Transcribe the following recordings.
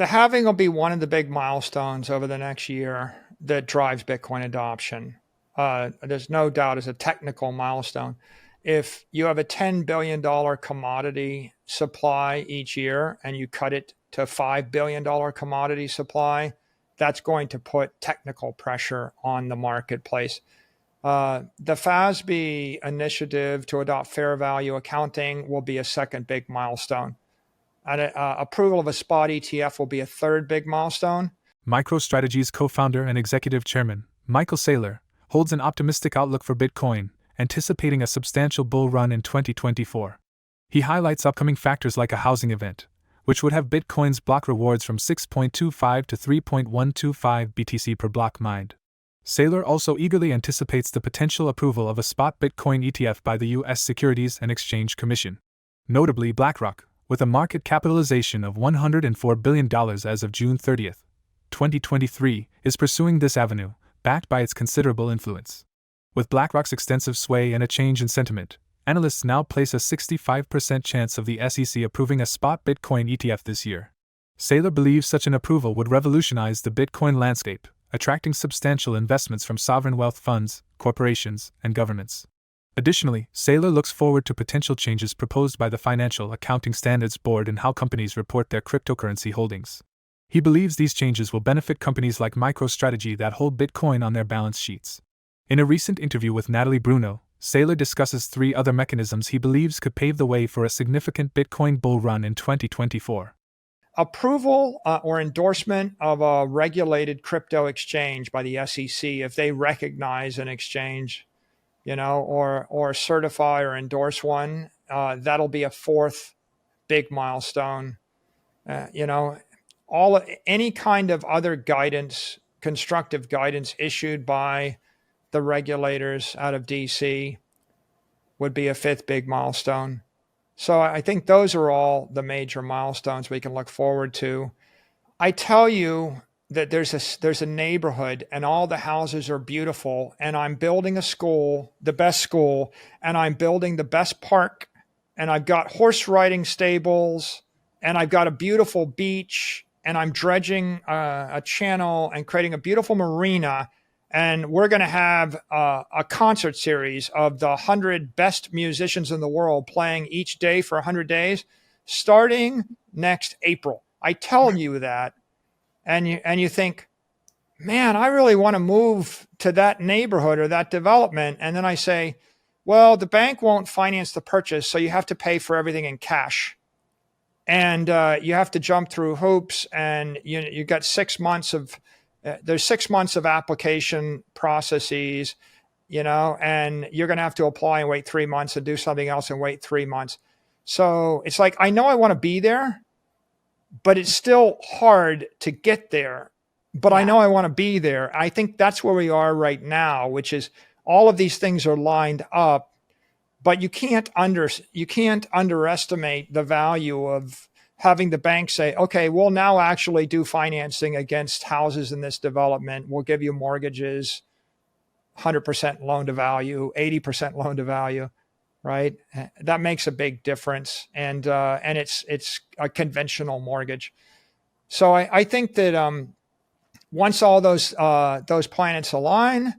The halving will be one of the big milestones over the next year that drives Bitcoin adoption. There's no doubt it's a technical milestone. If you have a $10 billion commodity supply each year and you cut it to $5 billion commodity supply, that's going to put technical pressure on the marketplace. The FASB initiative to adopt fair value accounting will be a second big milestone. And approval of a spot ETF will be a third big milestone. MicroStrategy's co-founder and executive chairman, Michael Saylor, holds an optimistic outlook for Bitcoin, anticipating a substantial bull run in 2024. He highlights upcoming factors like a housing event, which would have Bitcoin's block rewards from 6.25 to 3.125 BTC per block mined. Saylor also eagerly anticipates the potential approval of a spot Bitcoin ETF by the U.S. Securities and Exchange Commission. Notably, BlackRock, with a market capitalization of $104 billion as of June 30, 2023, is pursuing this avenue, backed by its considerable influence. With BlackRock's extensive sway and a change in sentiment, analysts now place a 65% chance of the SEC approving a spot Bitcoin ETF this year. Saylor believes such an approval would revolutionize the Bitcoin landscape, attracting substantial investments from sovereign wealth funds, corporations, and governments. Additionally, Saylor looks forward to potential changes proposed by the Financial Accounting Standards Board in how companies report their cryptocurrency holdings. He believes these changes will benefit companies like MicroStrategy that hold Bitcoin on their balance sheets. In a recent interview with Natalie Brunell, Saylor discusses 3 other mechanisms he believes could pave the way for a significant Bitcoin bull run in 2024. Approval or endorsement of a regulated crypto exchange by the SEC, if they recognize an exchange, or certify or endorse one, that'll be a fourth big milestone. Any kind of other guidance, constructive guidance issued by the regulators out of DC would be a fifth big milestone. So I think those are all the major milestones we can look forward to. I tell you that there's a neighborhood and all the houses are beautiful, and I'm building a school, the best school, and I'm building the best park, and I've got horse riding stables, and I've got a beautiful beach, and I'm dredging a channel and creating a beautiful marina. And we're going to have a concert series of the 100 best musicians in the world playing each day for 100 days, starting next April. I tell you that, and you think, man, I really want to move to that neighborhood or that development. And then I say, well, the bank won't finance the purchase, so you have to pay for everything in cash. And you have to jump through hoops, and you got 6 months of there's 6 months of application processes, and you're going to have to apply and wait 3 months and do something else and wait 3 months. So it's like, I know I want to be there, but it's still hard to get there. But I know I want to be there. I think that's where we are right now, which is all of these things are lined up, but you can't underestimate the value of having the bank say, okay, we'll now actually do financing against houses in this development. We'll give you mortgages, 100% loan to value, 80% loan to value, right? That makes a big difference. And it's a conventional mortgage. So I think that once all those planets align,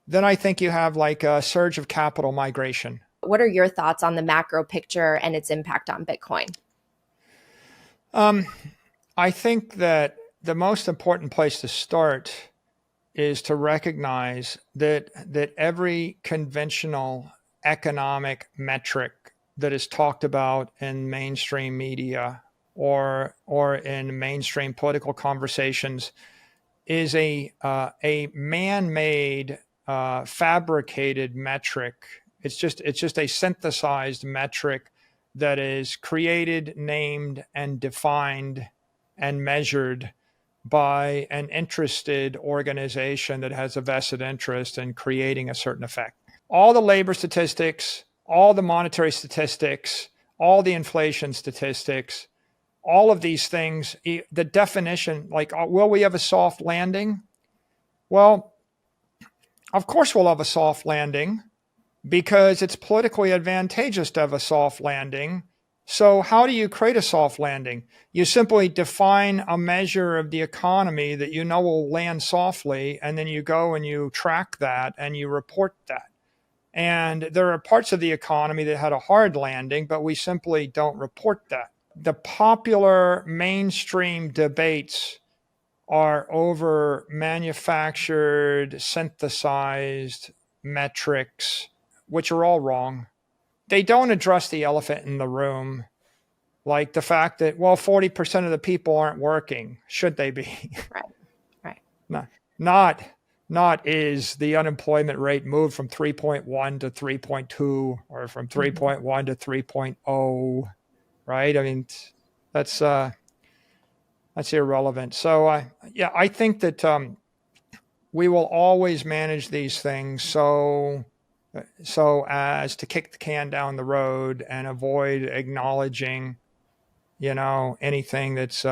then I think you have like a surge of capital migration. What are your thoughts on the macro picture and its impact on Bitcoin? I think that the most important place to start is to recognize that every conventional economic metric that is talked about in mainstream media or in mainstream political conversations is a man-made, fabricated metric. It's just a synthesized metric that is created, named, and defined and measured by an interested organization that has a vested interest in creating a certain effect. All the labor statistics, all the monetary statistics, all the inflation statistics, all of these things, the definition, like, will we have a soft landing? Well, of course we'll have a soft landing, because it's politically advantageous to have a soft landing. So how do you create a soft landing? You simply define a measure of the economy that you know will land softly, and then you go and you track that and you report that. And there are parts of the economy that had a hard landing, but we simply don't report that. The popular mainstream debates are over manufactured, synthesized metrics, which are all wrong. They don't address the elephant in the room, like the fact that, well, 40% of the people aren't working. Should they be? Right. Right. No, not is the unemployment rate moved from 3.1 to 3.2 or from 3.1 to 3.0, right? I mean, that's irrelevant. So yeah, I think that we will always manage these things so as to kick the can down the road and avoid acknowledging, anything that's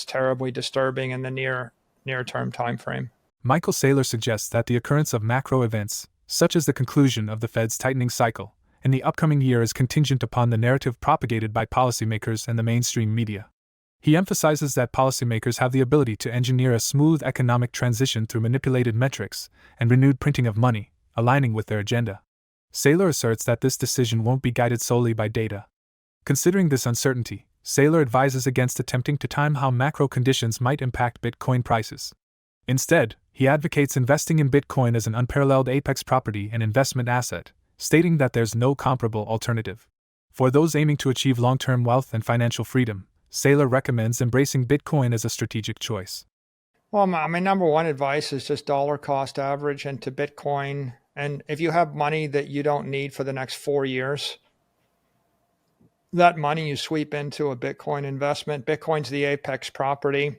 terribly disturbing in the near term time frame. Michael Saylor suggests that the occurrence of macro events, such as the conclusion of the Fed's tightening cycle, in the upcoming year is contingent upon the narrative propagated by policymakers and the mainstream media. He emphasizes that policymakers have the ability to engineer a smooth economic transition through manipulated metrics and renewed printing of money, aligning with their agenda. Saylor asserts that this decision won't be guided solely by data. Considering this uncertainty, Saylor advises against attempting to time how macro conditions might impact Bitcoin prices. Instead, he advocates investing in Bitcoin as an unparalleled apex property and investment asset, stating that there's no comparable alternative. For those aiming to achieve long-term wealth and financial freedom, Saylor recommends embracing Bitcoin as a strategic choice. Well, my number one advice is just dollar cost average into Bitcoin. And if you have money that you don't need for the next 4 years, that money you sweep into a Bitcoin investment. Bitcoin's the apex property.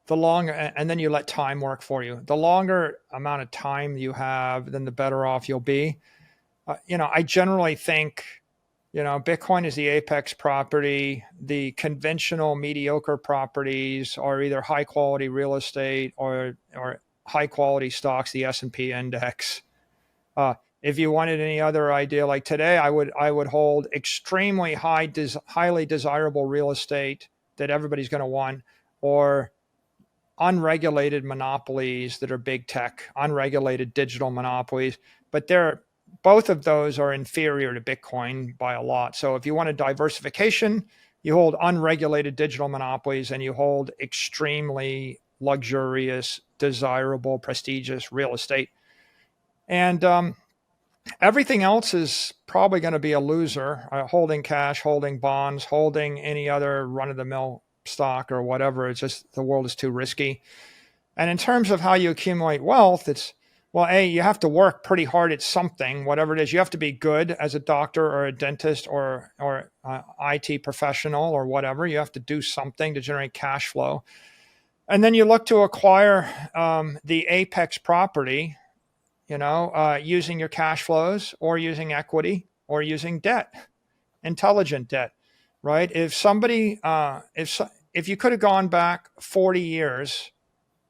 The longer, and then you let time work for you. The longer amount of time you have, then the better off you'll be. I generally think, Bitcoin is the apex property. The conventional mediocre properties are either high quality real estate or high quality stocks, the S&P index. If you wanted any other idea, like today, I would hold extremely highly desirable real estate that everybody's going to want, or unregulated monopolies that are big tech, unregulated digital monopolies. But both of those are inferior to Bitcoin by a lot. So if you want a diversification, you hold unregulated digital monopolies and you hold extremely luxurious, desirable, prestigious real estate. And everything else is probably going to be a loser, holding cash, holding bonds, holding any other run-of-the-mill stock or whatever. It's just the world is too risky. And in terms of how you accumulate wealth, it's, well, you have to work pretty hard at something, whatever it is. You have to be good as a doctor or a dentist or IT professional or whatever. You have to do something to generate cash flow. And then you look to acquire the apex property, using your cash flows or using equity or using debt, intelligent debt, right? If somebody, if you could have gone back 40 years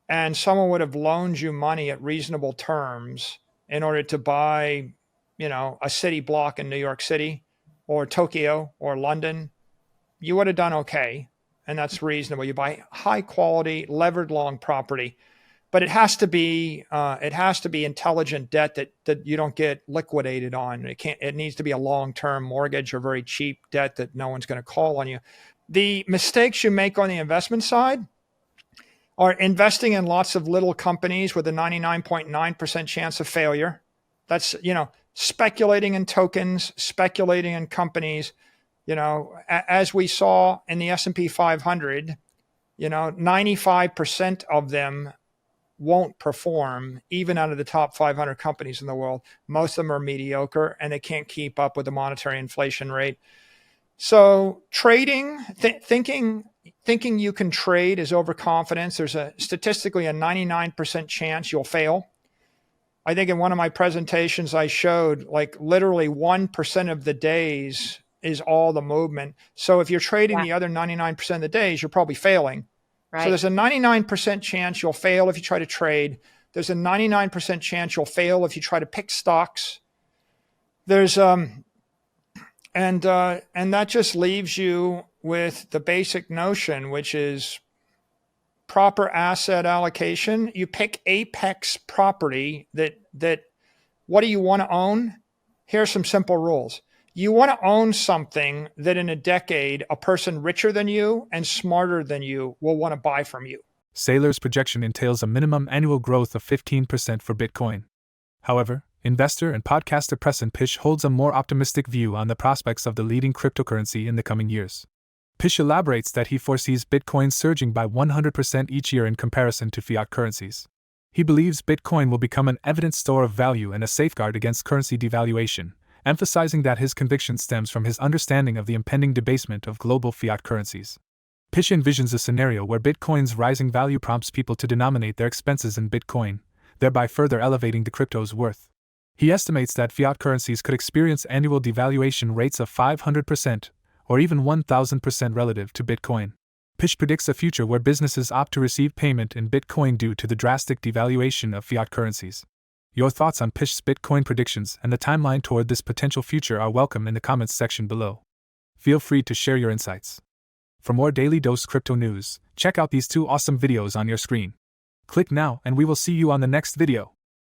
and someone would have loaned you money at reasonable terms in order to buy, a city block in New York City or Tokyo or London, you would have done okay. And that's reasonable. You buy high quality, levered long property, but it has to be intelligent debt that you don't get liquidated on. It needs to be a long-term mortgage or very cheap debt that no one's going to call on you. The mistakes you make on the investment side are investing in lots of little companies with a 99.9% chance of failure. That's, speculating in tokens, speculating in companies. As we saw in the S&P 500, 95% of them won't perform, even out of the top 500 companies in the world. Most of them are mediocre and they can't keep up with the monetary inflation rate. So trading, thinking you can trade is overconfidence. There's statistically a 99% chance you'll fail. I think in one of my presentations, I showed like literally 1% of the days is all the movement. So if you're trading the other 99% of the days, you're probably failing. Right. So there's a 99% chance you'll fail if you try to trade. There's a 99% chance you'll fail if you try to pick stocks. There's and And that just leaves you with the basic notion, which is proper asset allocation. You pick apex property that what do you want to own? Here are some simple rules. You want to own something that in a decade, a person richer than you and smarter than you will want to buy from you. Saylor's projection entails a minimum annual growth of 15% for Bitcoin. However, investor and podcaster Preston Pish holds a more optimistic view on the prospects of the leading cryptocurrency in the coming years. Pish elaborates that he foresees Bitcoin surging by 100% each year in comparison to fiat currencies. He believes Bitcoin will become an evident store of value and a safeguard against currency devaluation, emphasizing that his conviction stems from his understanding of the impending debasement of global fiat currencies. Pish envisions a scenario where Bitcoin's rising value prompts people to denominate their expenses in Bitcoin, thereby further elevating the crypto's worth. He estimates that fiat currencies could experience annual devaluation rates of 500%, or even 1,000% relative to Bitcoin. Pish predicts a future where businesses opt to receive payment in Bitcoin due to the drastic devaluation of fiat currencies. Your thoughts on Pish's Bitcoin predictions and the timeline toward this potential future are welcome in the comments section below. Feel free to share your insights. For more Daily Dose Crypto news, check out these 2 awesome videos on your screen. Click now and we will see you on the next video.